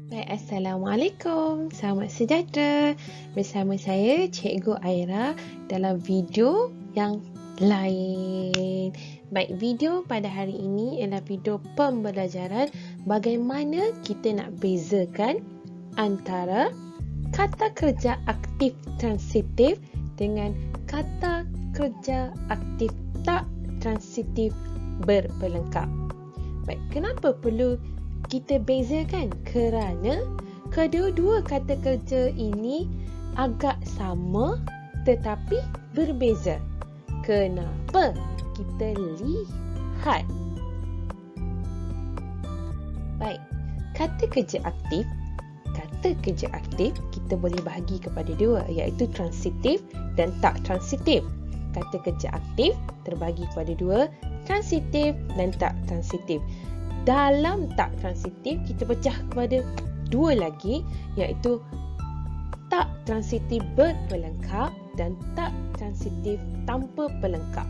Baik, Assalamualaikum. Selamat sejahtera. Bersama saya Cikgu Aira dalam video yang lain. Baik, video pada hari ini ialah video pembelajaran bagaimana kita nak bezakan antara kata kerja aktif transitif dengan kata kerja aktif tak transitif berpelengkap. Baik, kenapa perlu kita bezakan? Kerana kedua-dua kata kerja ini agak sama tetapi berbeza. Kenapa? Kita lihat. Baik, kata kerja aktif kita boleh bahagi kepada dua, iaitu transitif dan tak transitif. Kata kerja aktif terbagi kepada dua, transitif dan tak transitif. Dalam tak transitif, kita pecah kepada dua lagi, iaitu tak transitif berpelengkap dan tak transitif tanpa pelengkap.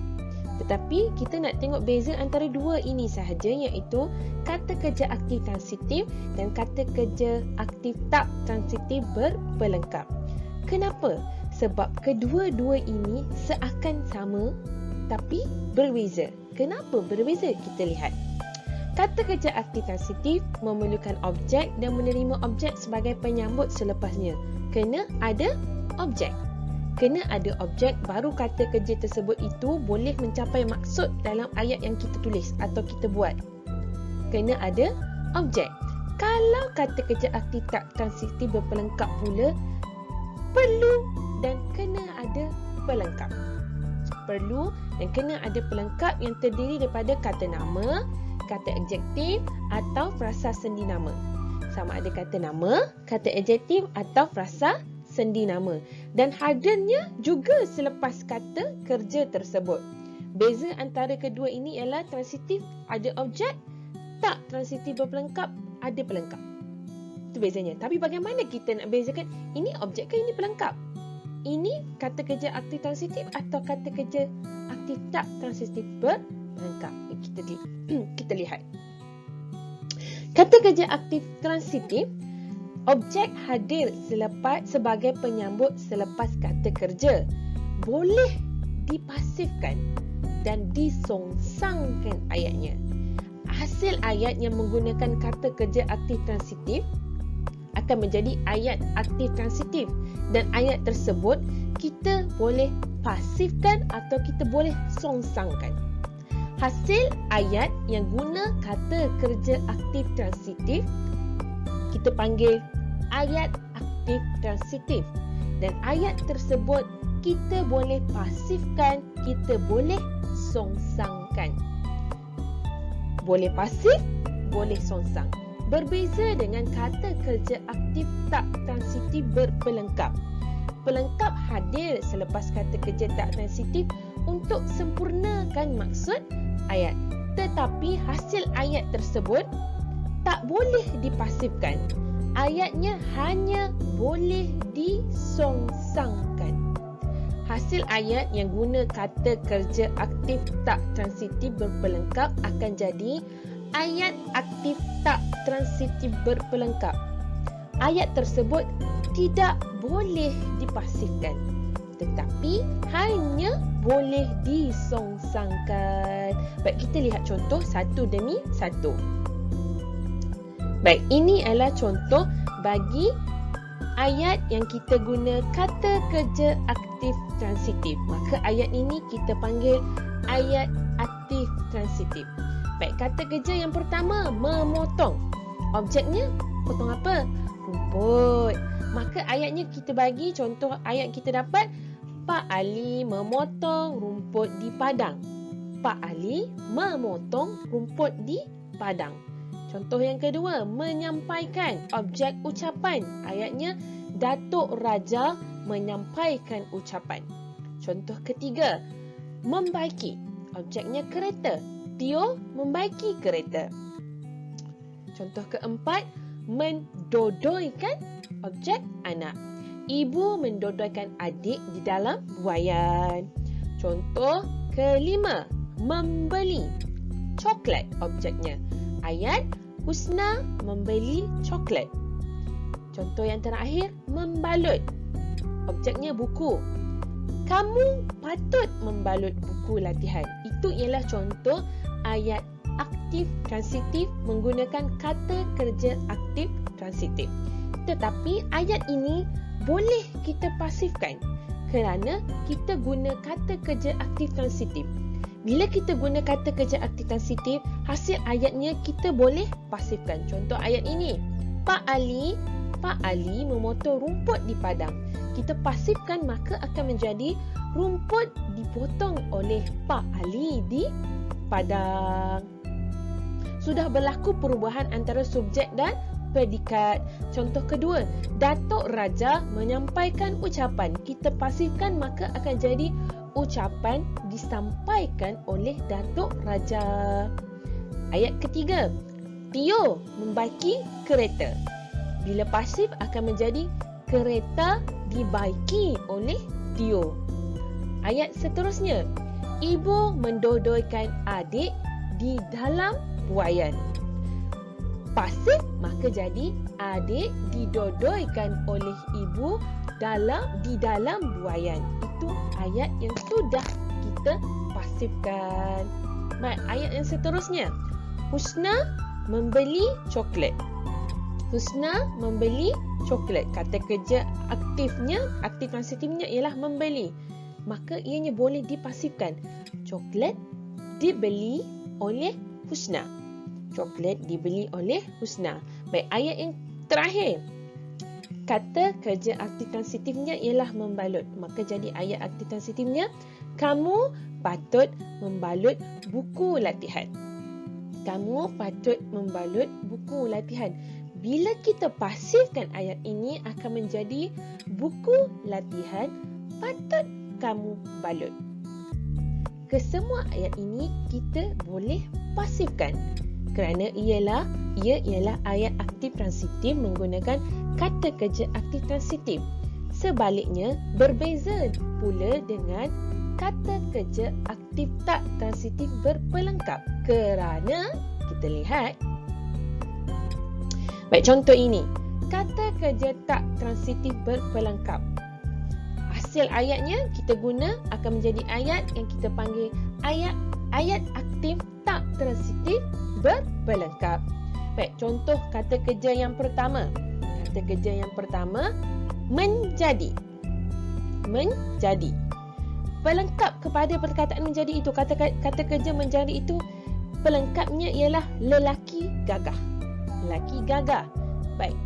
Tetapi kita nak tengok beza antara dua ini sahaja, iaitu kata kerja aktif transitif dan kata kerja aktif tak transitif berpelengkap. Kenapa? Sebab kedua-dua ini seakan sama tapi berbeza. Kenapa berbeza? Kita lihat. Kata kerja aktif transitif memerlukan objek dan menerima objek sebagai penyambut selepasnya. Kena ada objek. Kena ada objek baru kata kerja tersebut itu boleh mencapai maksud dalam ayat yang kita tulis atau kita buat. Kena ada objek. Kalau kata kerja aktif tak transitif berpelengkap pula, perlu dan kena ada pelengkap. Perlu dan kena ada pelengkap yang terdiri daripada kata nama, kata adjektif atau frasa sendi nama. Sama ada kata nama, kata adjektif atau frasa sendi nama. Dan hadirnya juga selepas kata kerja tersebut. Beza antara kedua ini ialah transitif ada objek, tak transitif berpelengkap ada pelengkap. Itu bezanya. Tapi bagaimana kita nak bezakan ini objek ke ini pelengkap? Ini kata kerja aktif transitif atau kata kerja aktif tak transitif berpelengkap? Kita lihat. Kata kerja aktif transitif, objek hadir sebagai penyambut selepas kata kerja. Boleh dipasifkan dan disongsangkan ayatnya. Hasil ayat yang menggunakan kata kerja aktif transitif akan menjadi ayat aktif transitif, dan ayat tersebut kita boleh pasifkan atau kita boleh songsangkan. Hasil ayat yang guna kata kerja aktif transitif kita panggil ayat aktif transitif, dan ayat tersebut kita boleh pasifkan, kita boleh songsangkan. Boleh pasif, boleh songsang. Berbeza dengan kata kerja aktif tak transitif berpelengkap. Pelengkap hadir selepas kata kerja tak transitif untuk sempurnakan maksud ayat. Tetapi hasil ayat tersebut tak boleh dipasifkan. Ayatnya hanya boleh disongsangkan. Hasil ayat yang guna kata kerja aktif tak transitif berpelengkap akan jadi ayat aktif tak transitif berpelengkap. Ayat tersebut tidak boleh dipasifkan, tetapi hanya boleh disongsangkan. Baik, kita lihat contoh satu demi satu. Baik, ini adalah contoh bagi ayat yang kita guna kata kerja aktif transitif. Maka ayat ini kita panggil ayat aktif transitif. Baik, kata kerja yang pertama, memotong. Objeknya, potong apa? Rumput. Maka ayatnya kita bagi, contoh ayat kita dapat, Pak Ali memotong rumput di padang. Pak Ali memotong rumput di padang. Contoh yang kedua, menyampaikan. Objek ucapan. Ayatnya, Datuk Raja menyampaikan ucapan. Contoh ketiga, membaiki. Objeknya kereta. Tio membaiki kereta. Contoh keempat, mendodoikan. Objek anak. Ibu mendodoikan adik di dalam buaian. Contoh kelima, membeli. Coklat objeknya. Ayat, Husna membeli coklat. Contoh yang terakhir, membalut. Objeknya buku. Kamu patut membalut buku latihan. Itu ialah contoh ayat aktif transitif menggunakan kata kerja aktif transitif. Tetapi ayat ini boleh kita pasifkan kerana kita guna kata kerja aktif transitif. Bila kita guna kata kerja aktif transitif, hasil ayatnya kita boleh pasifkan. Contoh ayat ini, Pak Ali memotong rumput di padang. Kita pasifkan, maka akan menjadi rumput dipotong oleh Pak Ali di padang. Sudah berlaku perubahan antara subjek dan predikat. Contoh kedua, Datuk Raja menyampaikan ucapan. Kita pasifkan, maka akan jadi ucapan disampaikan oleh Datuk Raja. Ayat ketiga, Tio membaiki kereta. Bila pasif akan menjadi kereta dibaiki oleh Tio. Ayat seterusnya, Ibu mendodoikan adik di dalam buaian. Pasif, maka jadi adik didodoikan oleh ibu di dalam buaian. Itu ayat yang sudah kita pasifkan. Baik, ayat yang seterusnya, Husna membeli coklat. Husna membeli coklat. Kata kerja aktif transitifnya ialah membeli. Maka ianya boleh dipasifkan. Coklat dibeli oleh Husna. Coklat dibeli oleh Husna. Baik, ayat yang terakhir. Kata kerja aktif transitifnya ialah membalut. Maka jadi ayat aktif transitifnya, kamu patut membalut buku latihan. Kamu patut membalut buku latihan. Bila kita pasifkan ayat ini, akan menjadi buku latihan patut kamu balut. Kesemua ayat ini kita boleh pasifkan kerana ia ialah ayat aktif transitif menggunakan kata kerja aktif transitif. Sebaliknya, berbeza pula dengan kata kerja aktif tak transitif berpelengkap kerana kita lihat. Baik, contoh ini. Kata kerja tak transitif berpelengkap. Hasil ayatnya kita guna akan menjadi ayat yang kita panggil ayat aktif tak transitif berpelengkap. Baik, contoh kata kerja yang pertama. Kata kerja yang pertama, menjadi. Menjadi. Pelengkap kepada perkataan menjadi itu, kata kerja menjadi itu, pelengkapnya ialah lelaki gagah. Lelaki gagah. Baik.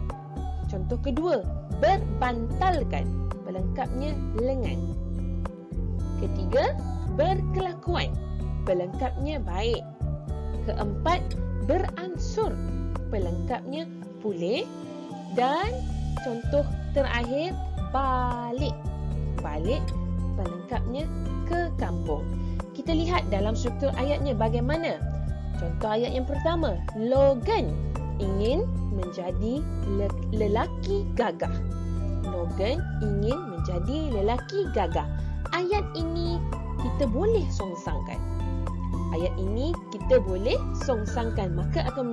Contoh kedua, berbantalkan. Pelengkapnya lengan. Ketiga, berkelakuan. Pelengkapnya baik. Keempat, beransur. Pelengkapnya pulih. Dan contoh terakhir, balik. Balik, pelengkapnya ke kampung. Kita lihat dalam struktur ayatnya bagaimana. Contoh ayat yang pertama, Logan ingin menjadi lelaki gagah. Logan ingin menjadi lelaki gagah. Ayat ini kita boleh songsangkan. Ayat ini kita boleh songsangkan. Maka akan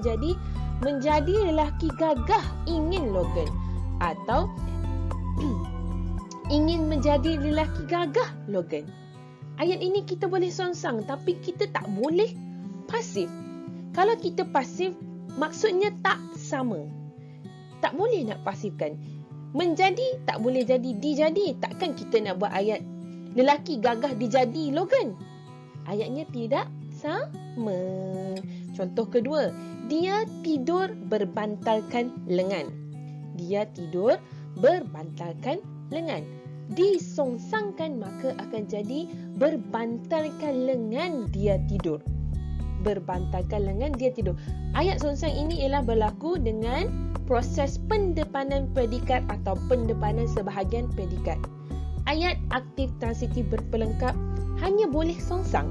menjadi lelaki gagah ingin Logan. Atau ingin menjadi lelaki gagah Logan. Ayat ini kita boleh songsang, tapi kita tak boleh pasif. Kalau kita pasif, maksudnya tak sama. Tak boleh nak pasifkan. Menjadi tak boleh jadi dijadi. Takkan kita nak buat ayat lelaki gagah dijadi Logan. Ayatnya tidak sama. Contoh kedua, dia tidur berbantalkan lengan. Dia tidur berbantalkan lengan. Disongsangkan, maka akan jadi berbantalkan lengan dia tidur. Berbantalkan lengan dia tidur. Ayat songsang ini ialah berlaku dengan proses pendepanan predikat atau pendepanan sebahagian predikat. Ayat aktif transitif berpelengkap hanya boleh songsang.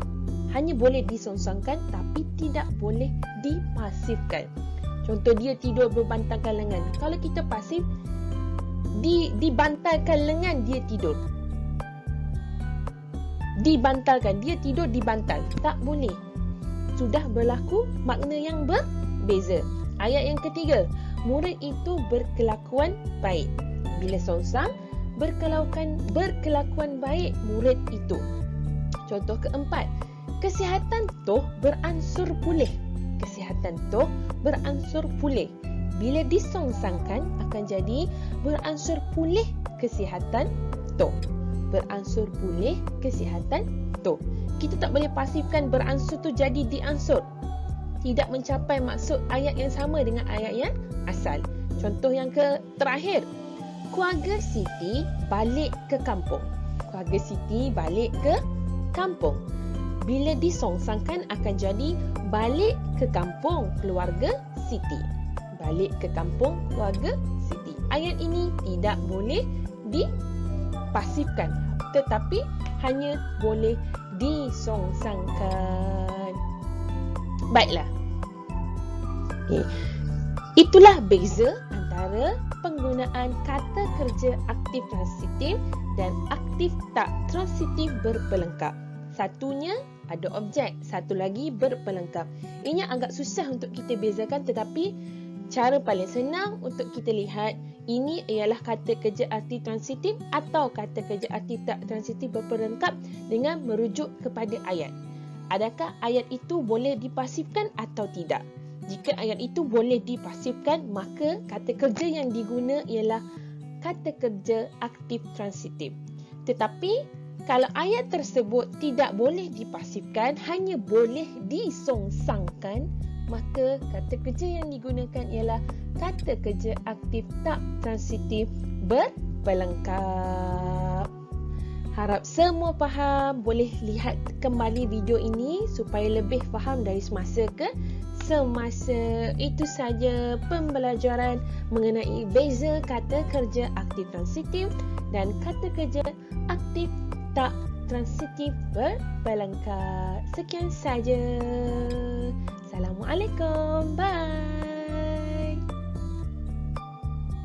Hanya boleh disongsangkan tapi tidak boleh dipasifkan. Contoh, dia tidur berbantalkan lengan. Kalau kita pasif, dibantalkan lengan dia tidur. Dibantalkan, dia tidur dibantal. Tak boleh. Sudah berlaku makna yang berbeza. Ayat yang ketiga, murid itu berkelakuan baik. Bila songsang, berkelakuan baik murid itu. Contoh keempat, kesihatan Toh beransur pulih. Kesihatan Toh beransur pulih. Bila disongsangkan akan jadi beransur pulih kesihatan Toh. Beransur pulih kesihatan Toh. Kita tak boleh pasifkan beransur tu jadi diansur. Tidak mencapai maksud ayat yang sama dengan ayat yang asal. Contoh yang terakhir, keluarga Siti balik ke kampung. Keluarga Siti balik ke kampung. Bila disongsangkan akan jadi balik ke kampung keluarga Siti. Balik ke kampung keluarga Siti. Ayat ini tidak boleh dipasifkan, tetapi hanya boleh disongsangkan. Baiklah. Okay. Itulah beza antara penggunaan kata kerja aktif transitif dan aktif tak transitif berpelengkap. Satunya ada objek, satu lagi berpelengkap. Ini agak susah untuk kita bezakan, tetapi cara paling senang untuk kita lihat ini ialah kata kerja aktif transitif atau kata kerja aktif tak transitif berpelengkap dengan merujuk kepada ayat. Adakah ayat itu boleh dipasifkan atau tidak? Jika ayat itu boleh dipasifkan, maka kata kerja yang diguna ialah kata kerja aktif transitif. Tetapi kalau ayat tersebut tidak boleh dipasifkan, hanya boleh disongsangkan, maka kata kerja yang digunakan ialah kata kerja aktif tak transitif berpelengkap. Harap semua faham. Boleh lihat kembali video ini supaya lebih faham dari semasa ke semasa. Itu saja pembelajaran mengenai beza kata kerja aktif transitif dan kata kerja aktif tak transitif berpelengkap. Sekian saja. Assalamualaikum. Bye.